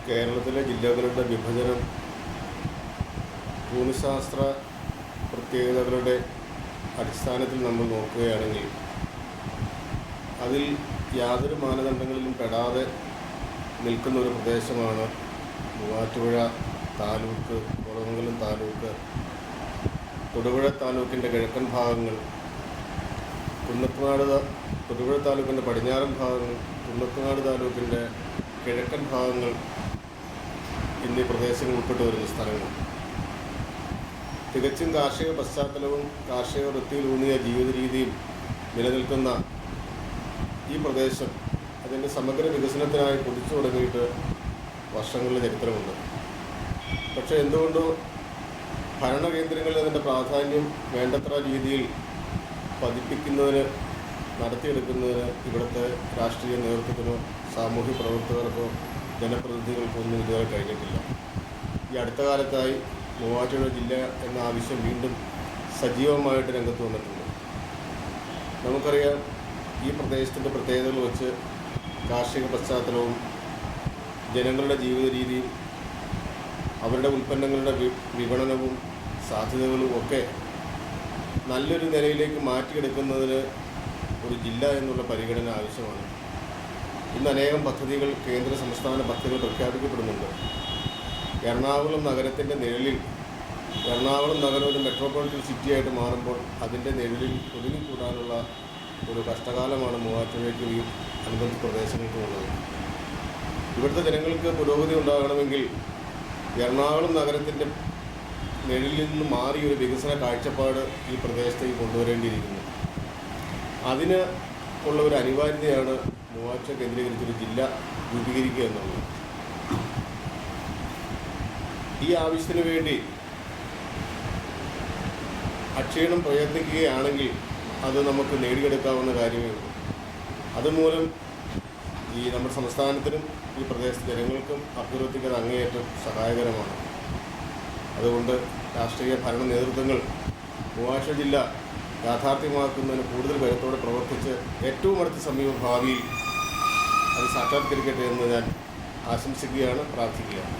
കേരളത്തിലെ ജില്ലകളുടെ വിഭജനം ഭൂമിശാസ്ത്ര പ്രത്യേകതകളുടെ അടിസ്ഥാനത്തിൽ നമ്മൾ നോക്കുകയാണെങ്കിൽ അതിൽ യാതൊരു മാനദണ്ഡങ്ങളിലും പെടാതെ നിൽക്കുന്ന ഒരു പ്രദേശമാണ് മൂവാറ്റുപുഴ താലൂക്ക്, കോതമംഗലം താലൂക്ക്, തൊടുപുഴ താലൂക്കിൻ്റെ കിഴക്കൻ ഭാഗങ്ങൾ, തൊടുപുഴ താലൂക്കിൻ്റെ പടിഞ്ഞാറൻ ഭാഗങ്ങൾ, കുന്നത്തുനാട് താലൂക്കിൻ്റെ കിഴക്കൻ ഭാഗങ്ങൾ എന്നീ പ്രദേശങ്ങൾ ഉൾപ്പെട്ട് വരുന്ന സ്ഥലങ്ങൾ. തികച്ചും കാർഷിക പശ്ചാത്തലവും കാർഷിക വൃത്തിയിലൂന്നിയ ജീവിത രീതിയും നിലനിൽക്കുന്ന ഈ പ്രദേശം അതിൻ്റെ സമഗ്ര വികസനത്തിനായി കുതിച്ചു തുടങ്ങിയിട്ട് വർഷങ്ങളുടെ ചരിത്രമുണ്ട്. പക്ഷേ എന്തുകൊണ്ടോ ഭരണകേന്ദ്രങ്ങളിൽ അതിൻ്റെ പ്രാധാന്യം വേണ്ടത്ര രീതിയിൽ പതിപ്പിക്കുന്നതിന്, നടത്തിയെടുക്കുന്നതിന് ഇവിടുത്തെ രാഷ്ട്രീയ നേതൃത്വത്തിനോ സാമൂഹ്യ പ്രവർത്തകർക്കോ ജനപ്രതിനിധികൾക്കോ ഒന്നും ഇതുവരെ കഴിഞ്ഞിട്ടില്ല. ഈ അടുത്ത കാലത്തായി മൂവാറ്റുപുഴ ജില്ല എന്ന ആവശ്യം വീണ്ടും സജീവമായിട്ട് രംഗത്ത് വന്നിട്ടുണ്ട്. നമുക്കറിയാം, ഈ പ്രദേശത്തിൻ്റെ പ്രത്യേകതകൾ വെച്ച് കാർഷിക പശ്ചാത്തലവും ജനങ്ങളുടെ ജീവിത രീതിയും അവരുടെ ഉൽപ്പന്നങ്ങളുടെ വിപണനവും സാധ്യതകളും ഒക്കെ നല്ലൊരു നിലയിലേക്ക് മാറ്റിയെടുക്കുന്നതിന് ഒരു ജില്ല എന്നുള്ള പരിഗണന ആവശ്യമാണ്. ഇന്ന് അനേകം പദ്ധതികൾ, കേന്ദ്ര സംസ്ഥാന പദ്ധതികൾ പ്രഖ്യാപിക്കപ്പെടുന്നുണ്ട്. എറണാകുളം നഗരത്തിൻ്റെ നിഴലിൽ, എറണാകുളം നഗരം ഒരു മെട്രോപൊളിറ്റൻ സിറ്റിയായിട്ട് മാറുമ്പോൾ അതിൻ്റെ നിഴലിൽ ഒതുങ്ങിക്കൂടാനുള്ള ഒരു കഷ്ടകാലമാണ് മൂവാറ്റുപുഴയ്ക്കും ഈ അനുബന്ധ പ്രദേശങ്ങൾക്കും ഉള്ളത്. ഇവിടുത്തെ ജനങ്ങൾക്ക് പുരോഗതി ഉണ്ടാകണമെങ്കിൽ എറണാകുളം നഗരത്തിൻ്റെ നിഴലിൽ നിന്ന് മാറി ഒരു വികസന കാഴ്ചപ്പാട് ഈ പ്രദേശത്തേക്ക് കൊണ്ടുവരേണ്ടിയിരിക്കുന്നു. അതിന് ഉള്ള ഒരു അനിവാര്യതയാണ് മൂവാറ്റുപുഴ കേന്ദ്രീകരിച്ചൊരു ജില്ല രൂപീകരിക്കുക എന്നുള്ളത്. ഈ ആവശ്യത്തിന് വേണ്ടി അക്ഷീണം പ്രയത്നിക്കുകയാണെങ്കിൽ അത് നമുക്ക് നേടിയെടുക്കാവുന്ന കാര്യമേ ഉള്ളൂ. അതുമൂലം ഈ നമ്മുടെ സംസ്ഥാനത്തിനും ഈ പ്രദേശത്തെ ജനങ്ങൾക്കും അഭിവൃദ്ധിക്ക് അത് അങ്ങേയറ്റം സഹായകരമാണ്. അതുകൊണ്ട് രാഷ്ട്രീയ ഭരണ നേതൃത്വങ്ങൾ മൂവാറ്റുപുഴ ജില്ല യാഥാർത്ഥ്യമാക്കുന്നതിന് കൂടുതൽ കരുത്തോടെ പ്രവർത്തിച്ച് ഏറ്റവും അടുത്ത സമീപ ഭാവിയിൽ അത് സാക്ഷാത്കരിക്കട്ടെ എന്ന് ഞാൻ ആശംസിക്കുകയാണ്, പ്രാർത്ഥിക്കുകയാണ്.